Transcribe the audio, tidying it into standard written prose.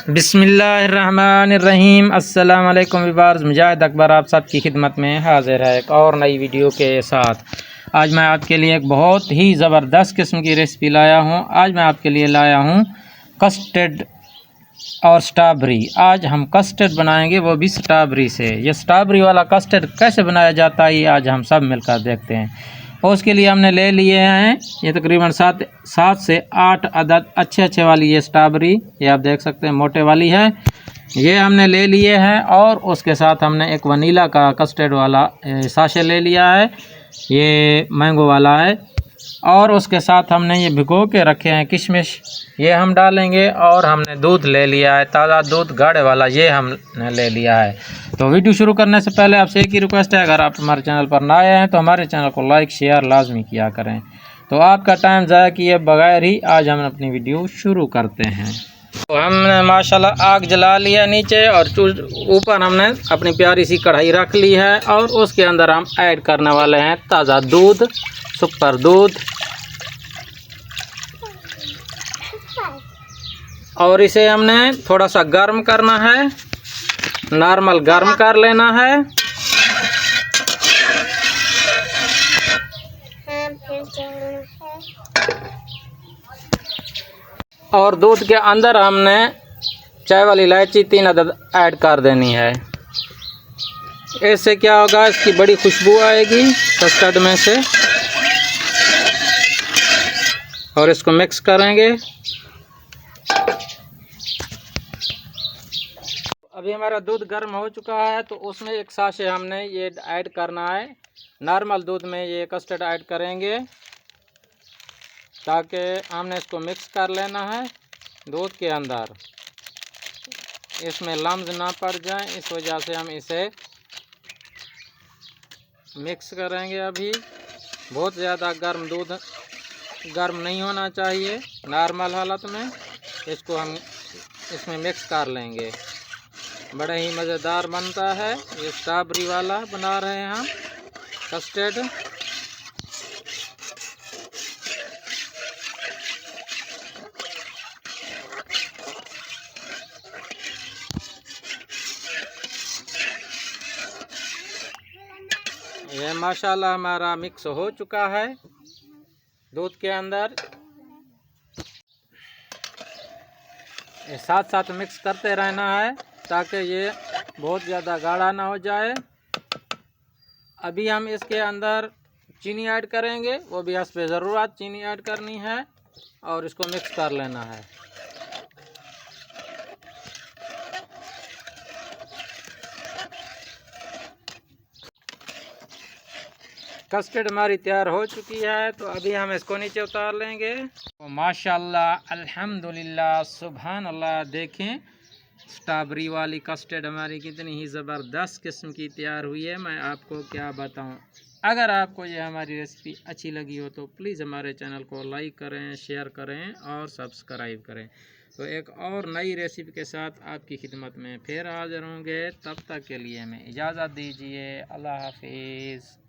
बिस्मिल्लाहिर्रहमानिर्रहीम। अस्सलाम वालेकुम व्यूअर्स, मुजाहिद अकबर आप सबकी खिदमत में हाजिर है एक और नई वीडियो के साथ। आज मैं आपके लिए एक बहुत ही ज़बरदस्त किस्म की रेसिपी लाया हूँ। आज मैं आपके लिए लाया हूँ कस्टर्ड और स्ट्रॉबेरी। आज हम कस्टर्ड बनाएंगे, वो भी स्ट्रॉबेरी से। ये स्ट्रॉबेरी वाला कस्टर्ड कैसे बनाया जाता है, ये आज हम सब मिलकर देखते हैं। और उसके लिए हमने ले लिए हैं ये तकरीबन सात से आठ अदद अच्छे वाली ये स्ट्रॉबेरी। ये आप देख सकते हैं मोटे वाली है, ये हमने ले लिए हैं। और उसके साथ हमने एक वनीला का कस्टर्ड वाला साशे ले लिया है, ये मैंगो वाला है। और उसके साथ हमने ये भिगो के रखे हैं किशमिश, ये हम डालेंगे। और हमने दूध ले लिया है, ताज़ा दूध गाढ़े वाला, ये हमने ले लिया है। तो वीडियो शुरू करने से पहले आपसे एक ही रिक्वेस्ट है, अगर आप हमारे चैनल पर नए हैं तो हमारे चैनल को लाइक शेयर लाजमी किया करें। तो आपका टाइम ज़ाया किए बगैर ही आज हम अपनी वीडियो शुरू करते हैं। तो हमने माशाल्लाह आग जला लिया नीचे, और ऊपर हमने अपनी प्यारी सी कढ़ाई रख ली है। और उसके अंदर हम ऐड करने वाले हैं ताज़ा दूध, सुपर दूध। और इसे हमने थोड़ा सा गर्म करना है, नॉर्मल गर्म कर लेना है। और दूध के अंदर हमने चाय वाली इलायची 3 अदद ऐड कर देनी है। इससे क्या होगा, इसकी बड़ी खुशबू आएगी कस्टर्ड में से। और इसको मिक्स करेंगे। अभी हमारा दूध गर्म हो चुका है, तो उसमें एक साशे हमने ये ऐड करना है। नॉर्मल दूध में ये कस्टर्ड ऐड करेंगे, ताकि हमने इसको मिक्स कर लेना है दूध के अंदर, इसमें लम्स ना पड़ जाए, इस वजह से हम इसे मिक्स करेंगे। अभी बहुत ज़्यादा दूध गर्म नहीं होना चाहिए, नॉर्मल हालत में इसको हम इसमें मिक्स कर लेंगे। बड़ा ही मज़ेदार बनता है ये स्ट्रॉबेरी वाला बना रहे हैं हम कस्टर्ड। ये माशाल्लाह हमारा मिक्स हो चुका है दूध के अंदर। ये साथ साथ मिक्स करते रहना है, ताकि ये बहुत ज़्यादा गाढ़ा ना हो जाए। अभी हम इसके अंदर चीनी ऐड करेंगे, वो भी हस्बे ज़रूरत चीनी ऐड करनी है। और इसको मिक्स कर लेना है। कस्टर्ड हमारी तैयार हो चुकी है, तो अभी हम इसको नीचे उतार लेंगे। तो माशाल्लाह अल्हम्दुलिल्लाह सुभान अल्लाह, देखें स्ट्रॉबेरी वाली कस्टर्ड हमारी कितनी ही ज़बरदस्त किस्म की तैयार हुई है। मैं आपको क्या बताऊं। अगर आपको ये हमारी रेसिपी अच्छी लगी हो तो प्लीज़ हमारे चैनल को लाइक करें, शेयर करें और सब्सक्राइब करें। तो एक और नई रेसिपी के साथ आपकी खिदमत में फिर हाज़िर होंगे। तब तक के लिए हमें इजाज़त दीजिए। अल्लाह हाफिज़।